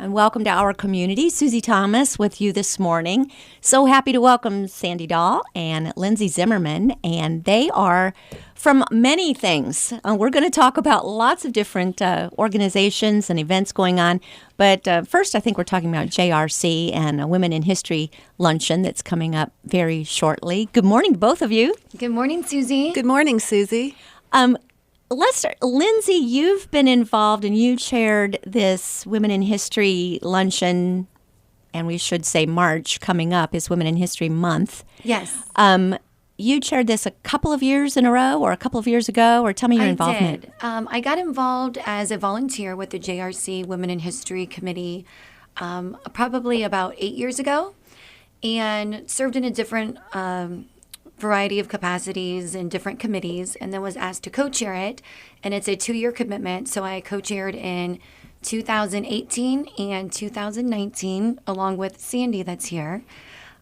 and welcome to our community. Susie Thomas with you this morning. So happy to welcome Sandy Dahl and Lindsay Zimmerman, and they are from many things. We're going to talk about lots of different organizations and events going on, but first I think we're talking about JRC and a Women in History luncheon that's coming up very shortly. Good morning to both of you. Good morning, Susie. Good morning, Susie. Let's start. Lindsay, you've been involved and you chaired this Women in History luncheon, and we should say March coming up is Women in History Month. Yes. You chaired this a couple of years in a row or a couple of years ago, or tell me your involvement. I did. I got involved as a volunteer with the JRC Women in History Committee probably about 8 years ago, and served in a different variety of capacities in different committees, and then was asked to co-chair it. And it's a 2-year commitment, so I co-chaired in 2018 and 2019 along with Sandy that's here.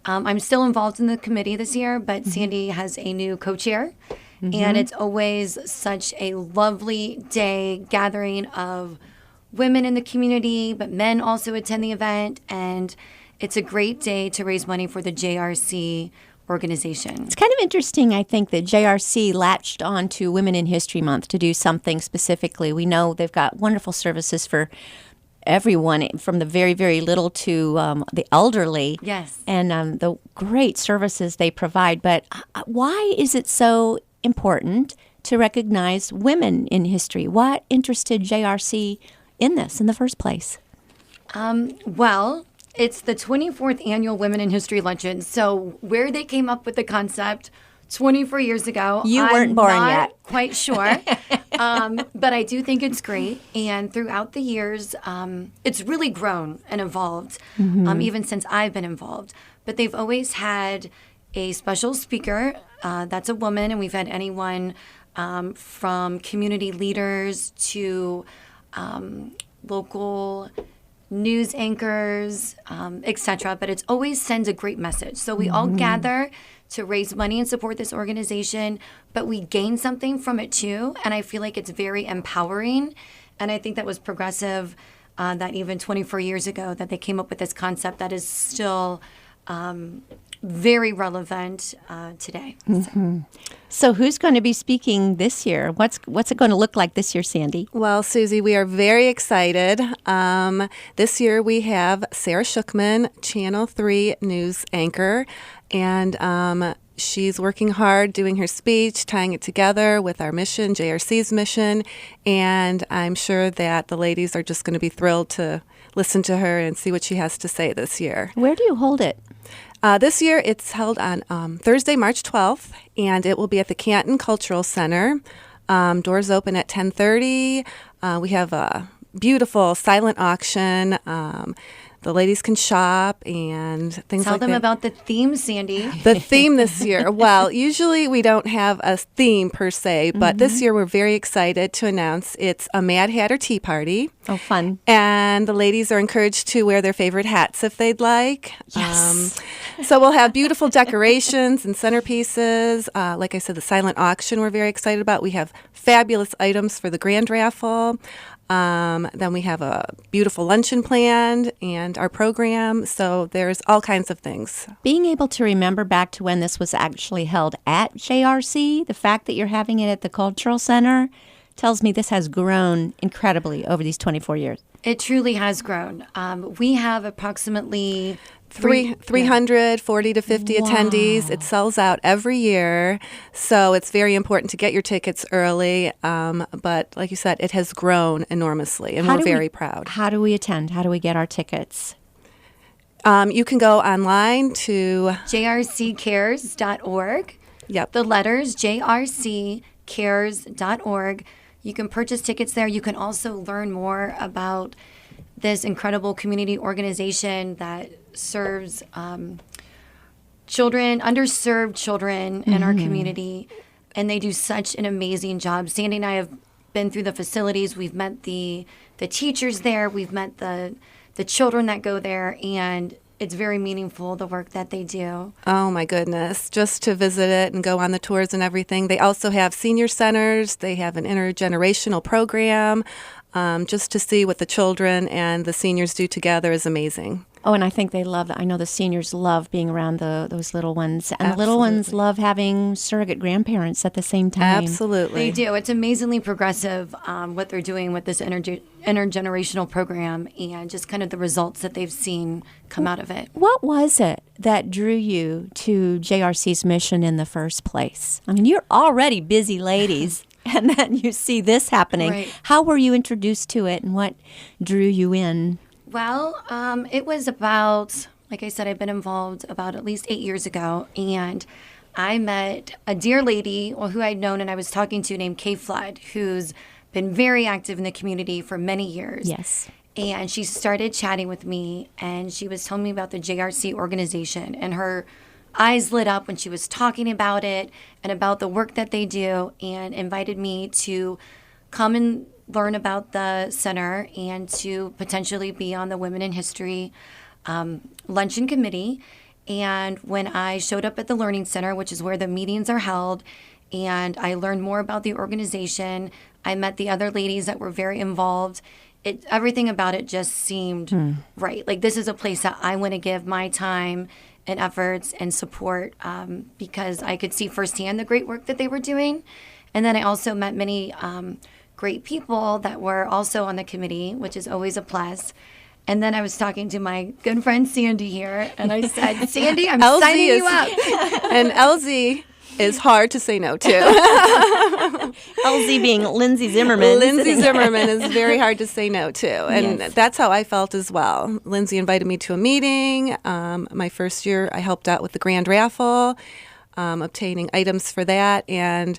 I'm still involved in the committee this year, but Sandy has a new co-chair, and it's always such a lovely day, gathering of women in the community, but men also attend the event, and it's a great day to raise money for the JRC organization. It's kind of interesting, I think, that JRC latched on to Women in History Month to do something specifically. We know they've got wonderful services for everyone, from the very, very little to the elderly. Yes. And the great services they provide. But why is it so important to recognize women in history? What interested JRC in this in the first place? Well, it's the 24th annual Women in History Luncheon. So where they came up with the concept 24 years ago, you weren't born yet. Quite sure. But I do think it's great. And throughout the years, it's really grown and evolved, even since I've been involved. But they've always had a special speaker that's a woman, and we've had anyone from community leaders to local news anchors, etc. But it's always sends a great message. So we all gather to raise money and support this organization, but we gain something from it too. And I feel like it's very empowering. And I think that was progressive, that even 24 years ago that they came up with this concept that is still very relevant today. So who's going to be speaking this year? What's it going to look like this year, Sandy? Well, Susie, we are very excited. This year we have Sarah Shookman, Channel 3 news anchor, and she's working hard doing her speech, tying it together with our mission, JRC's mission, and I'm sure that the ladies are just going to be thrilled to listen to her and see what she has to say this year. Where do you hold it? This year, it's held on Thursday, March 12th, and it will be at the Canton Cultural Center. Doors open at 10:30. We have a beautiful silent auction. The ladies can shop and things Tell like that. them about the theme, Sandy. The theme this year. Well, usually we don't have a theme per se, but this year we're very excited to announce it's a Mad Hatter Tea Party. Oh, fun. And the ladies are encouraged to wear their favorite hats if they'd like. Yes. So we'll have beautiful decorations and centerpieces. Like I said, the silent auction we're very excited about. We have fabulous items for the grand raffle. Then we have a beautiful luncheon planned and our program. So there's all kinds of things. Being able to remember back to when this was actually held at JRC, the fact that you're having it at the Cultural Center tells me this has grown incredibly over these 24 years. It truly has grown. We have approximately 340 to 50 attendees. It sells out every year, so it's very important to get your tickets early. But like you said, it has grown enormously, and we're very proud. How do we attend? How do we get our tickets? You can go online to jrccares.org. Yep. The letters jrccares.org. You can purchase tickets there. You can also learn more about this incredible community organization that serves children, underserved children in our community, and they do such an amazing job. Sandy and I have been through the facilities. We've met the teachers there. We've met the children that go there, and it's very meaningful, the work that they do. Oh, my goodness. Just to visit it and go on the tours and everything. They also have senior centers. They have an intergenerational program. just to see what the children and the seniors do together is amazing. Oh, and I think they love that. I know the seniors love being around those little ones. And the little ones love having surrogate grandparents at the same time. Absolutely. They do. It's amazingly progressive what they're doing with this intergenerational program and just kind of the results that they've seen come out of it. What was it that drew you to JRC's mission in the first place? I mean, you're already busy ladies, and then you see this happening. Right. How were you introduced to it, and what drew you in? Well, it was about, like I said, I've been involved about at least 8 years ago, and I met a dear lady who I'd known and I was talking to named Kay Flood, who's been very active in the community for many years. Yes. And she started chatting with me, and she was telling me about the JRC organization, and her eyes lit up when she was talking about it and about the work that they do, and invited me to come and learn about the center and to potentially be on the Women in History luncheon committee. And when I showed up at the Learning Center, which is where the meetings are held, and I learned more about the organization, I met the other ladies that were very involved. Everything about it just seemed right. Like, this is a place that I want to give my time and efforts and support because I could see firsthand the great work that they were doing. And then I also met many great people that were also on the committee, which is always a plus. And then I was talking to my good friend Sandy here, and I said, Sandy, I'm signing you up. And LZ is hard to say no to. LZ being Lindsay Zimmerman. Lindsay Zimmerman is very hard to say no to. And Yes. that's how I felt as well. Lindsay invited me to a meeting. My first year, I helped out with the grand raffle, obtaining items for that, and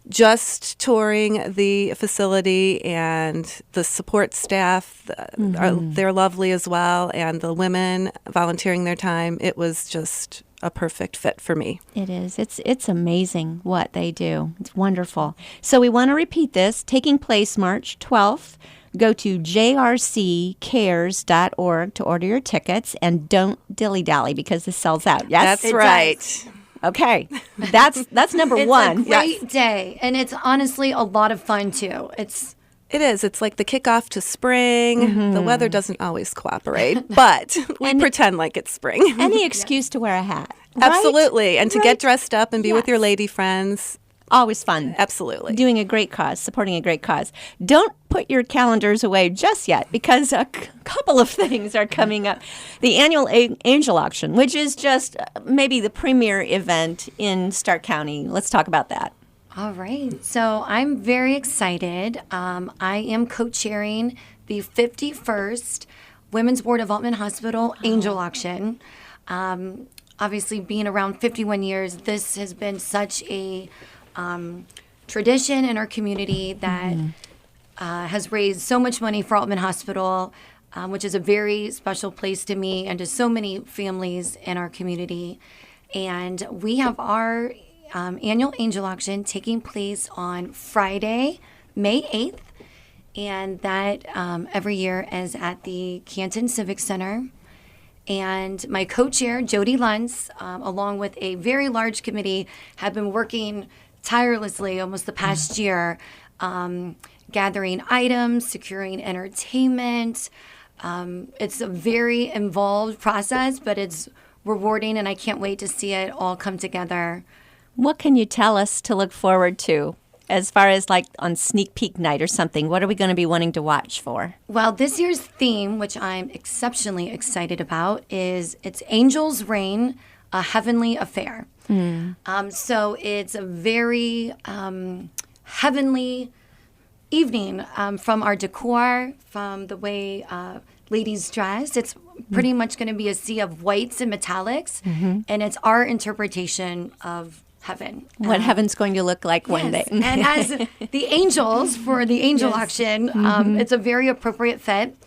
just touring the facility and the support staff. They're lovely as well, and the women volunteering their time. It was just a perfect fit for me. It is. It's amazing what they do. It's wonderful. So we want to repeat this. Taking place March 12th. Go to jrccares.org to order your tickets, and don't dilly-dally because this sells out. Yes? That's right. Okay. That's number one. It's a great day, and it's honestly a lot of fun, too. It is. It's like the kickoff to spring. The weather doesn't always cooperate, but we pretend like it's spring. Any excuse to wear a hat. Right? Absolutely. And to Right. get dressed up and be with Yes. your lady friends. Always fun. Absolutely. Doing a great cause, supporting a great cause. Don't put your calendars away just yet because a couple of things are coming up. The annual Angel Auction, which is just maybe the premier event in Stark County. Let's talk about that. All right. So I'm very excited. I am co-chairing the 51st Women's Board of Altman Hospital Angel Auction. Obviously, being around 51 years, this has been such a tradition in our community that has raised so much money for Altman Hospital, which is a very special place to me and to so many families in our community. And we have our annual angel auction taking place on Friday, May 8th. And that every year is at the Canton Civic Center. And my co-chair, Jody Luntz, along with a very large committee, have been working tirelessly almost the past year, gathering items, securing entertainment. It's a very involved process, but it's rewarding, and I can't wait to see it all come together. What can you tell us to look forward to as far as like on sneak peek night or something? What are we going to be wanting to watch for? Well, this year's theme, which I'm exceptionally excited about, is it's Angels Reign, a Heavenly Affair. So it's a very heavenly evening from our decor, from the way ladies dress. It's pretty much going to be a sea of whites and metallics, and it's our interpretation of heaven. What heaven's going to look like one day. And as the angels for the angel auction, it's a very appropriate fit.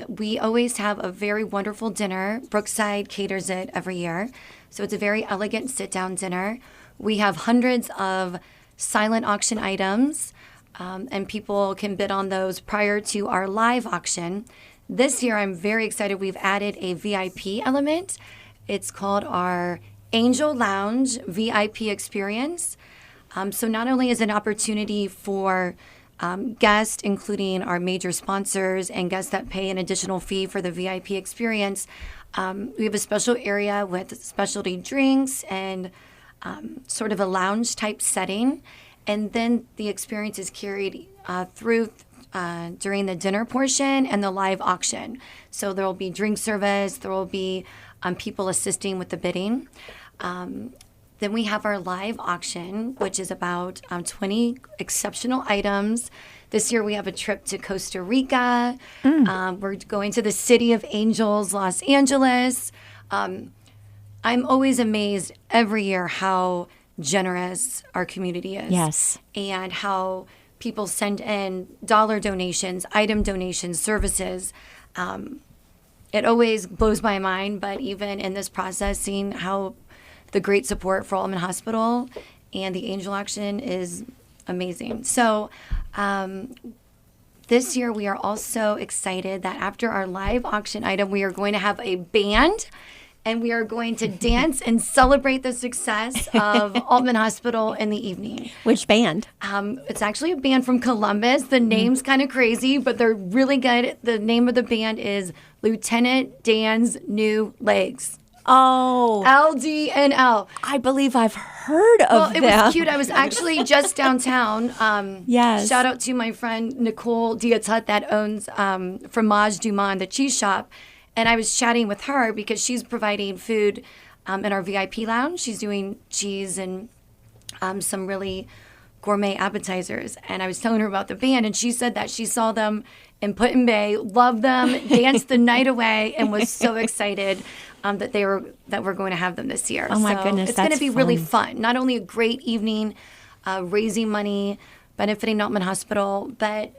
We always have a very wonderful dinner. Brookside caters it every year. So it's a very elegant sit-down dinner. We have hundreds of silent auction items, and people can bid on those prior to our live auction. This year, I'm very excited. We've added a VIP element. It's called our Angel Lounge VIP experience. So not only is it an opportunity for guests, including our major sponsors and guests that pay an additional fee for the VIP experience. We have a special area with specialty drinks and sort of a lounge type setting. And then the experience is carried through during the dinner portion and the live auction. So there will be drink service, there will be people assisting with the bidding. Then we have our live auction, which is about 20 exceptional items. This year we have a trip to Costa Rica. We're going to the City of Angels, Los Angeles. I'm always amazed every year how generous our community is. Yes. And how people send in dollar donations, item donations, services. It always blows my mind, but even in this process, seeing how the great support for Altman Hospital and the Angel Auction is amazing. So this year we are also excited that after our live auction item, we are going to have a band and we are going to dance and celebrate the success of Altman Hospital in the evening. Which band? It's actually a band from Columbus. The name's kind of crazy, but they're really good. The name of the band is Lieutenant Dan's New Legs. Oh, LDNL. I believe I've heard of Well, them. it was cute. I was actually just downtown. Yes. Shout out to my friend Nicole Diatut that owns Fromage du Monde, the cheese shop. And I was chatting with her because she's providing food in our VIP lounge. She's doing cheese and some really gourmet appetizers. And I was telling her about the band, and she said that she saw them in Put-in-Bay, loved them, danced the night away, and was so excited that we're going to have them this year. Oh my goodness, it's going to that's be really fun. Not only a great evening, raising money, benefiting Altman Hospital, but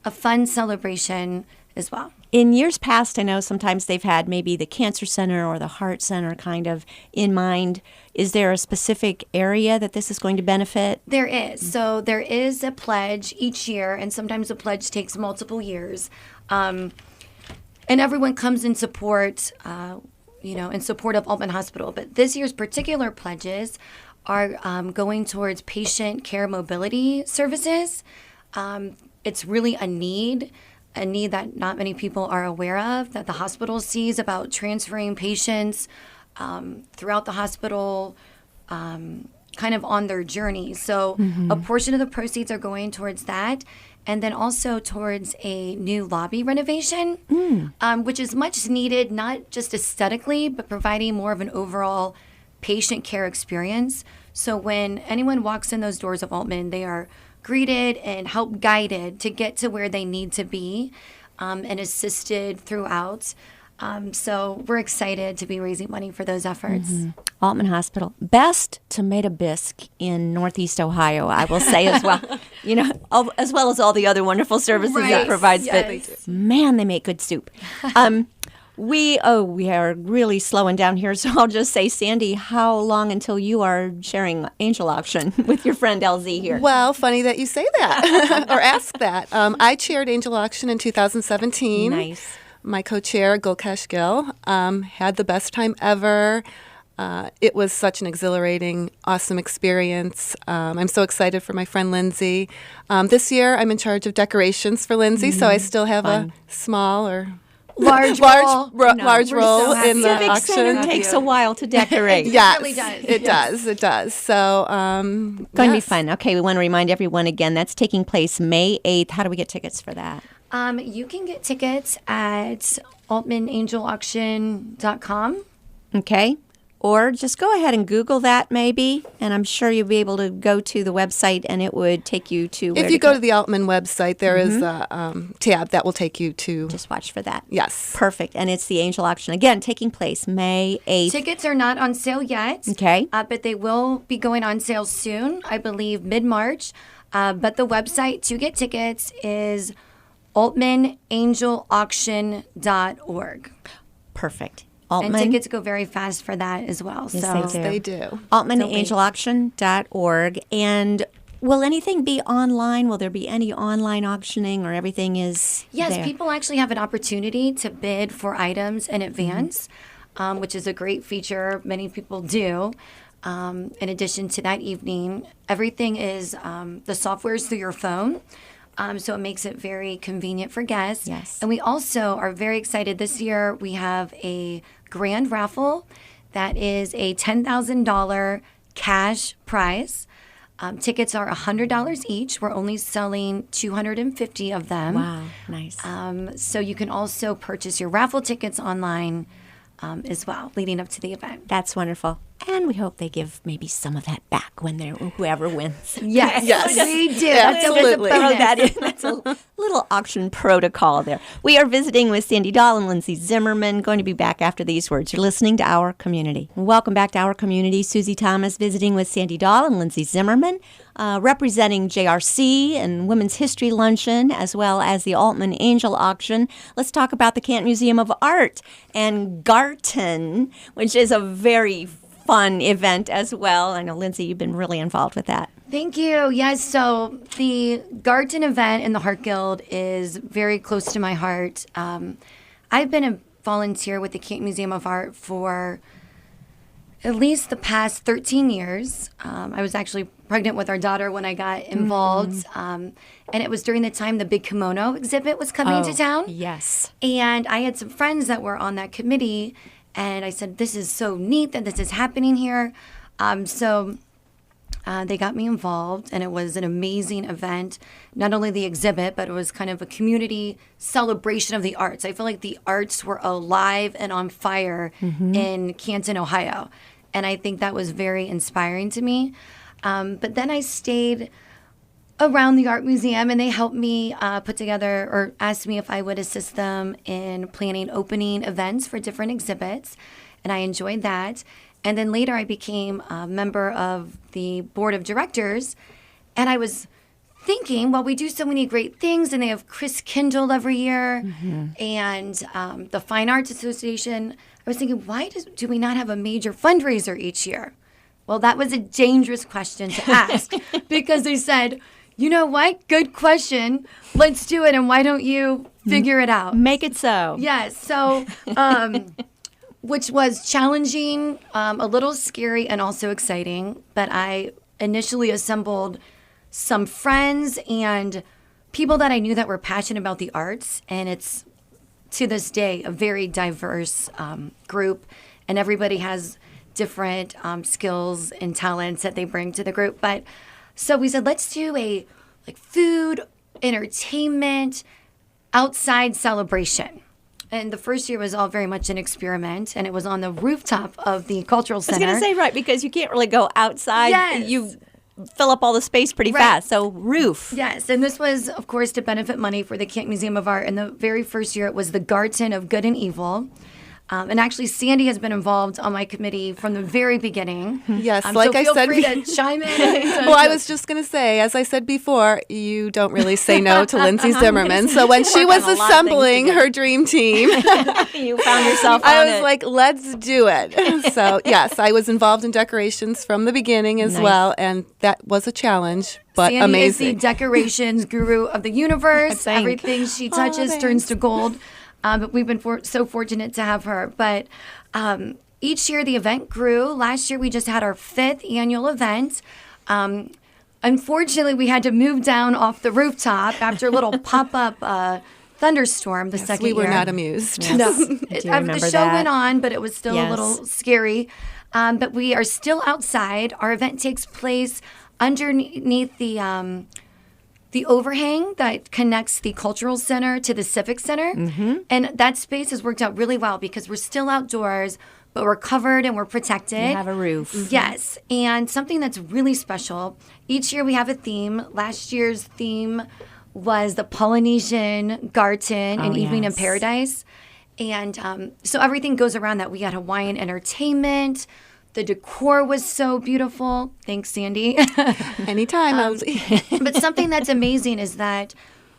a fun celebration as well. In years past, I know sometimes they've had maybe the Cancer Center or the Heart Center kind of in mind. Is there a specific area that this is going to benefit? There is. So there is a pledge each year, and sometimes the pledge takes multiple years. And everyone comes in support, in support of Altman Hospital. But this year's particular pledges are going towards patient care mobility services. It's really a need that not many people are aware of, that the hospital sees about transferring patients throughout the hospital, kind of on their journey. So a portion of the proceeds are going towards that, and then also towards a new lobby renovation, which is much needed, not just aesthetically, but providing more of an overall patient care experience. So when anyone walks in those doors of Altman, they are greeted and help guided to get to where they need to be, and assisted throughout. So we're excited to be raising money for those efforts. Altman Hospital, best tomato bisque in Northeast Ohio, I will say as well. As well as all the other wonderful services it provides. Yes. But man, they make good soup. We are really slowing down here, so I'll just say, Sandy, how long until you are sharing Angel Auction with your friend LZ here? Well, funny that you say that or ask that. I chaired Angel Auction in 2017. Nice. My co-chair, Gulkesh Gill, had the best time ever. It was such an exhilarating, awesome experience. I'm so excited for my friend Lindsay. This year, I'm in charge of decorations for Lindsay, so I still have a small or Large role so in the Civic Center auction. takes a while to decorate. Yes, It really does. It does. So, Going to be fun. Okay, we want to remind everyone again, that's taking place May 8th. How do we get tickets for that? You can get tickets at altmanangelauction.com. Okay. Or just go ahead and Google that maybe, and I'm sure you'll be able to go to the website and it would take you to where if you go to the Altman website, there is a tab that will take you to. just watch for that. Yes. Perfect. And it's the Angel Auction, again, taking place May 8th. Tickets are not on sale yet. Okay. But they will be going on sale soon, I believe mid-March. But the website to get tickets is altmanangelauction.org. Perfect. And Altman. tickets go very fast for that as well. Yes, so they They do. altmanangelauction.org. And will anything be online? Will there be any online auctioning, or everything is Yes, there? people actually have an opportunity to bid for items in advance, which is a great feature. Many people do. In addition to that evening, everything is the software is through your phone. So it makes it very convenient for guests. Yes. And we also are very excited this year. We have a grand raffle that is a $10,000 cash prize. Tickets are $100 each. We're only selling 250 of them. Wow, nice. So you can also purchase your raffle tickets online as well, leading up to the event. That's wonderful. And we hope they give maybe some of that back when they're whoever wins. Yes, we do. Absolutely. Throw that in. That's a little auction protocol there. We are visiting with Sandy Dahl and Lindsay Zimmerman. Going to be back after these words. You're listening to Our Community. Welcome back to Our Community. Susie Thomas visiting with Sandy Dahl and Lindsay Zimmerman, representing JRC and Women's History Luncheon, as well as the Altman Angel Auction. Let's talk about the Canton Museum of Art and Garten, which is a very fun event as well. I know, Lindsay, you've been really involved with that. Thank you. Yes, so the Garten event in the Heart Guild is very close to my heart. I've been a volunteer with the Canton Museum of Art for at least the past 13 years. I was actually pregnant with our daughter when I got involved. And it was during the time the big kimono exhibit was coming to town. Yes. And I had some friends that were on that committee, and I said, this is so neat that this is happening here. So they got me involved, and it was an amazing event. Not only the exhibit, but it was kind of a community celebration of the arts. I feel like the arts were alive and on fire in Canton, Ohio. And I think that was very inspiring to me. But then I stayed around the art museum, and they helped me put together, or asked me if I would assist them in planning opening events for different exhibits, and I enjoyed that. And then later I became a member of the board of directors, and I was thinking, well, we do so many great things, and they have Chris Kindle every year, and the Fine Arts Association. I was thinking, why do we not have a major fundraiser each year? Well, that was a dangerous question to ask because they said, you know what? Good question. Let's do it. And why don't you figure it out? Make it so. Yes. So, which was challenging, a little scary, and also exciting. But I initially assembled some friends and people that I knew that were passionate about the arts. And it's, to this day, a very diverse group. And everybody has different skills and talents that they bring to the group. But so we said, let's do a food, entertainment, outside celebration. And the first year was all very much an experiment, and it was on the rooftop of the Cultural Center. I was going to say, right, because you can't really go outside. Yes. You fill up all the space pretty fast. So roof. Yes, and this was, of course, to benefit money for the Canton Museum of Art. And the very first year, it was the Garten of Good and Evil. And actually, Sandy has been involved on my committee from the very beginning. Yes, like so I said. Feel free to chime in. Well, I was just going to say, as I said before, you don't really say no to Lindsay Zimmerman. So when she was assembling her dream team, you found yourself on I was like, let's do it. So yes, I was involved in decorations from the beginning as well, and that was a challenge, but Sandy amazing. is the decorations guru of the universe. I think. Everything she touches turns to gold. But we've been so fortunate to have her. But each year the event grew. Last year we just had our 5th annual event. Unfortunately, we had to move down off the rooftop after a little pop-up thunderstorm the second we year. were not amused. Yes. No, I do remember the show that. went on, but it was still Yes. a little scary. But we are still outside. Our event takes place underneath the overhang that connects the Cultural Center to the Civic Center. And that space has worked out really well because we're still outdoors, but we're covered and we're protected. You have a roof. Yes. And something that's really special, each year we have a theme. Last year's theme was the Polynesian Garten and Evening in yes. Paradise. And so everything goes around that. We had Hawaiian entertainment. The decor was so beautiful. Thanks, Sandy. Anytime, But something that's amazing is that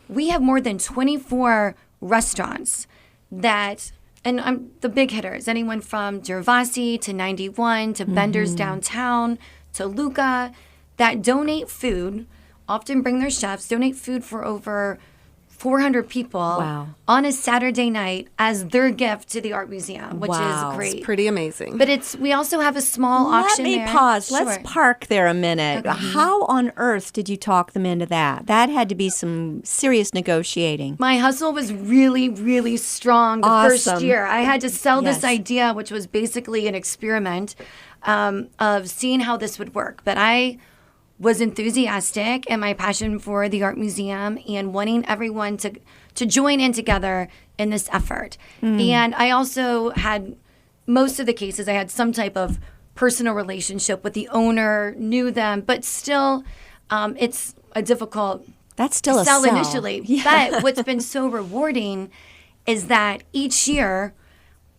we have more than 24 restaurants that, and the big hitters, anyone from Gervasi to 91 to Bender's Downtown to Luca, that donate food, often bring their chefs, donate food for over 400 people Wow. on a Saturday night as their gift to the art museum, which Wow. is great. Pretty amazing. But we also have a small Let auction me there. pause. Sure. Let's park there a minute. How on earth did you talk them into that? That had to be some serious negotiating. My hustle was really, really strong the first Awesome. year. I had to sell Yes. this idea, which was basically an experiment of seeing how this would work. But I was enthusiastic and my passion for the art museum and wanting everyone to join in together in this effort. And I also had, most of the cases, I had some type of personal relationship with the owner, knew them, but still it's a difficult That's still a sell sell. initially. Yeah. But what's been so rewarding is that each year,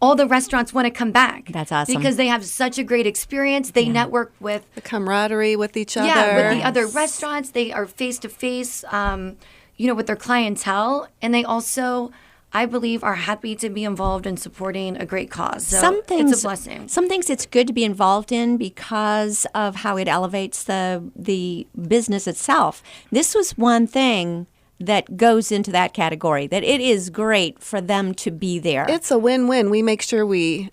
all the restaurants want to come back. That's awesome. Because they have such a great experience. They network with the camaraderie with each other. with the other restaurants. They are face to face, with their clientele, and they also, I believe, are happy to be involved in supporting a great cause. So it's a blessing. Some things it's good to be involved in because of how it elevates the business itself. This was one thing that goes into that category, that it is great for them to be there. It's a win-win. We make sure we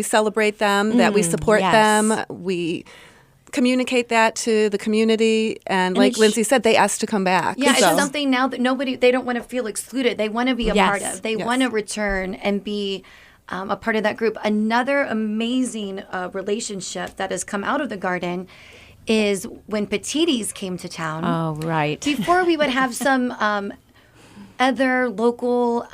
celebrate them, that we support yes. them, we communicate that to the community, and like it's- Lindsay said, they ask to come back. Yeah, So- it's something now that they don't want to feel excluded. They want to be a Yes. part of. They Yes. want to return and be a part of that group. Another amazing relationship that has come out of the garden is when Petites came to town. oh, right. Before we would have some other local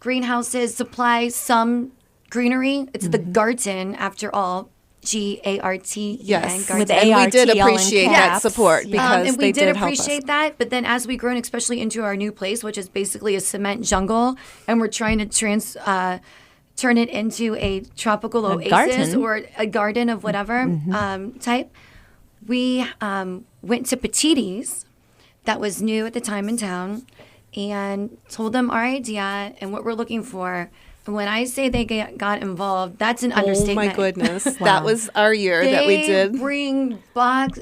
greenhouses supply some greenery. It's the garden, after all. GARTEN. Yes, garden. With and we ART did all in appreciate that caps. support Yeah. because and we they did did help us. appreciate that, but then as we grown, especially into our new place, which is basically a cement jungle, and we're trying to turn it into a tropical oasis garden. or a garden of whatever type, we went to Petites, that was new at the time in town, and told them our idea and what we're looking for. And when I say they got involved, that's an Oh understatement. my goodness, that was our year that we did. They bring box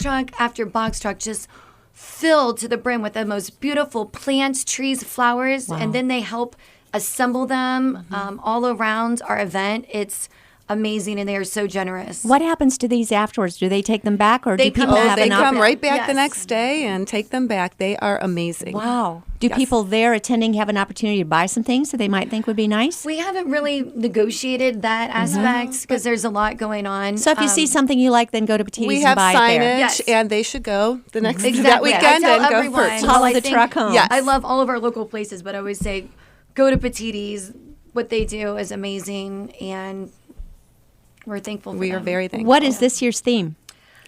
truck after box truck, just filled to the brim with the most beautiful plants, trees, flowers, and then they help assemble them all around our event. It's amazing, and they are so generous. What happens to these afterwards? Do they take them back, or They do people come back. have They an come right back Yes. the next day and take them back. They are amazing. Wow. Do Yes. people there attending have an opportunity to buy some things that they might think would be nice? We haven't really negotiated that aspect because there's a lot going on. So if you see something you like, then go to Petites We and have buy it there. signage, Yes. and they should go the next that Exactly. weekend I tell and go everyone, first. Follow well, I the think- truck home. Yes. I love all of our local places, but I always say go to Petites. What they do is amazing, and we're thankful for We are them. very thankful. What is this year's theme?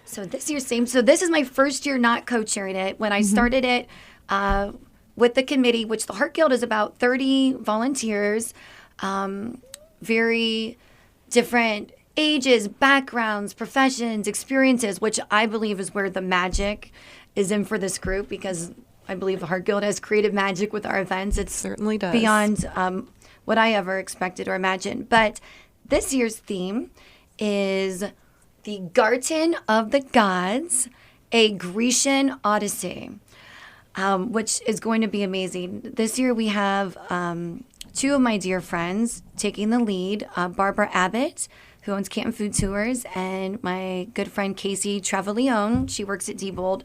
So this year's theme. So this is my first year not co-chairing it. When I started it with the committee, which the Heart Guild is about 30 volunteers, very different ages, backgrounds, professions, experiences, which I believe is where the magic is in for this group, because I believe the Heart Guild has created magic with our events. It certainly does. beyond what I ever expected or imagined. But this year's theme is the Garden of the Gods, a Grecian Odyssey, which is going to be amazing. This year we have two of my dear friends taking the lead, Barbara Abbott, who owns Canton Food Tours, and my good friend Casey Travalione. She works at Diebold,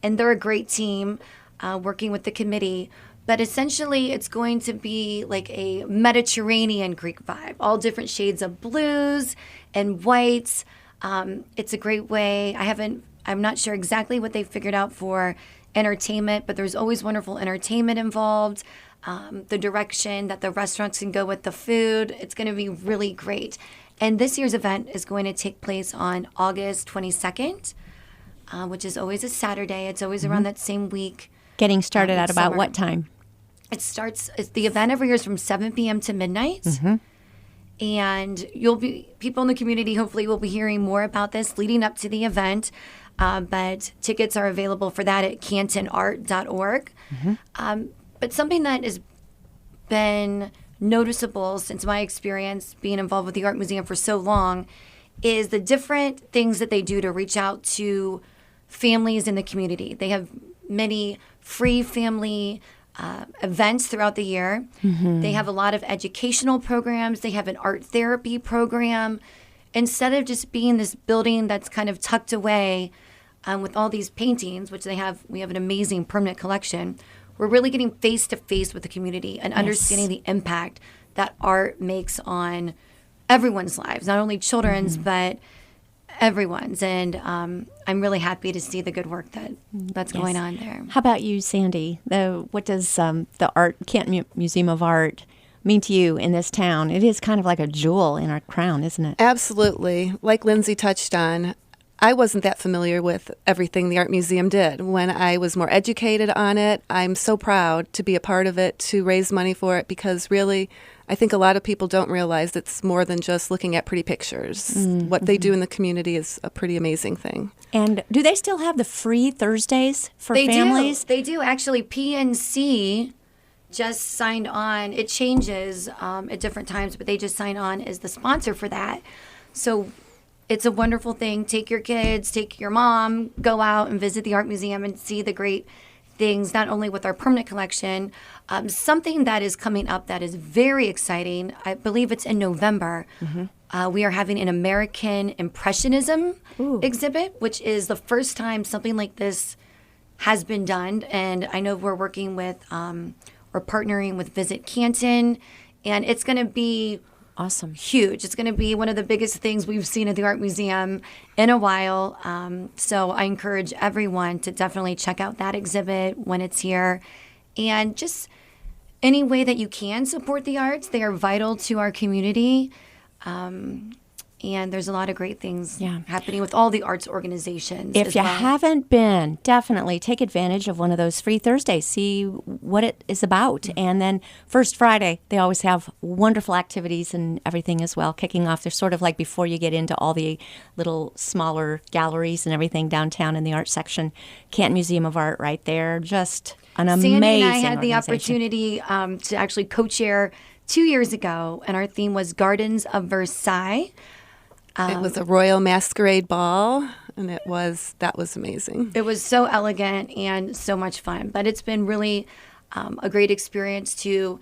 and they're a great team working with the committee. But essentially, it's going to be like a Mediterranean Greek vibe, all different shades of blues and whites. It's a great way. I'm not sure exactly what they figured out for entertainment, but there's always wonderful entertainment involved. The direction that the restaurants can go with the food, it's going to be really great. And this year's event is going to take place on August 22nd, which is always a Saturday. It's always around that same week. Getting started at It's about summer. what time? The event every year is from 7 p.m. to midnight. And people in the community hopefully will be hearing more about this leading up to the event. But tickets are available for that at cantonart.org. But something that has been noticeable since my experience being involved with the Art Museum for so long is the different things that they do to reach out to families in the community. They have many free family events throughout the year. They have a lot of educational programs. They have an art therapy program. Instead of just being this building that's kind of tucked away with all these paintings, which we have an amazing permanent collection. We're really getting face to face with the community and understanding the impact that art makes on everyone's lives, not only children's, but everyone's. And I'm really happy to see the good work that's going on there. How about you, Sandy? What does the Canton Museum of Art mean to you in this town? It is kind of like a jewel in our crown, isn't it? Absolutely. Like Lindsay touched on, I wasn't that familiar with everything the Art Museum did. When I was more educated on it, I'm so proud to be a part of it, to raise money for it, because really, I think a lot of people don't realize it's more than just looking at pretty pictures. What they do in the community is a pretty amazing thing. And do they still have the free Thursdays for families? They do. Actually, PNC just signed on. It changes at different times, but they just signed on as the sponsor for that. So it's a wonderful thing. Take your kids, take your mom, go out and visit the Art Museum and see the great things, not only with our permanent collection, something that is coming up that is very exciting. I believe it's in November. We are having an American Impressionism exhibit, which is the first time something like this has been done. And I know we're working with or partnering with Visit Canton, and it's going to be awesome, huge. It's going to be one of the biggest things we've seen at the Art Museum in a while. So I encourage everyone to definitely check out that exhibit when it's here, and just any way that you can support the arts. They are vital to our community. And there's a lot of great things happening with all the arts organizations. If you haven't been, definitely take advantage of one of those free Thursdays. See what it is about. And then First Friday, they always have wonderful activities and everything as well, kicking off. They're sort of like before you get into all the little smaller galleries and everything downtown in the art section. Canton Museum of Art right there. Just an amazing Sandy and I had the organization. opportunity to actually co-chair 2 years ago, and our theme was Gardens of Versailles. It was a royal masquerade ball, and that was amazing. It was so elegant and so much fun. But it's been really a great experience to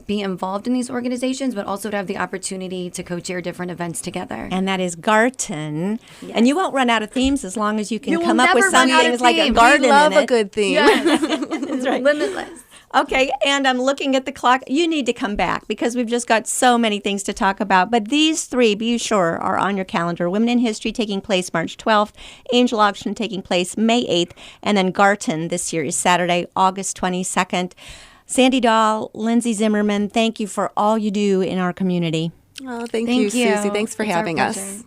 be involved in these organizations, but also to have the opportunity to co-chair different events together. And that is Garten. Yes. And you won't run out of themes as long as you can You will come up with never run out something of like a themes. garden We love in it. a good theme. Yes. right. Limitless. Okay, and I'm looking at the clock. You need to come back because we've just got so many things to talk about. But these three, be sure, are on your calendar. Women in History taking place March 12th, Angel Auction taking place May 8th, and then Garten this year is Saturday, August 22nd. Sandy Dahl, Lindsay Zimmerman, thank you for all you do in our community. Oh, thank you, Susie. Thanks for It's our having us. pleasure.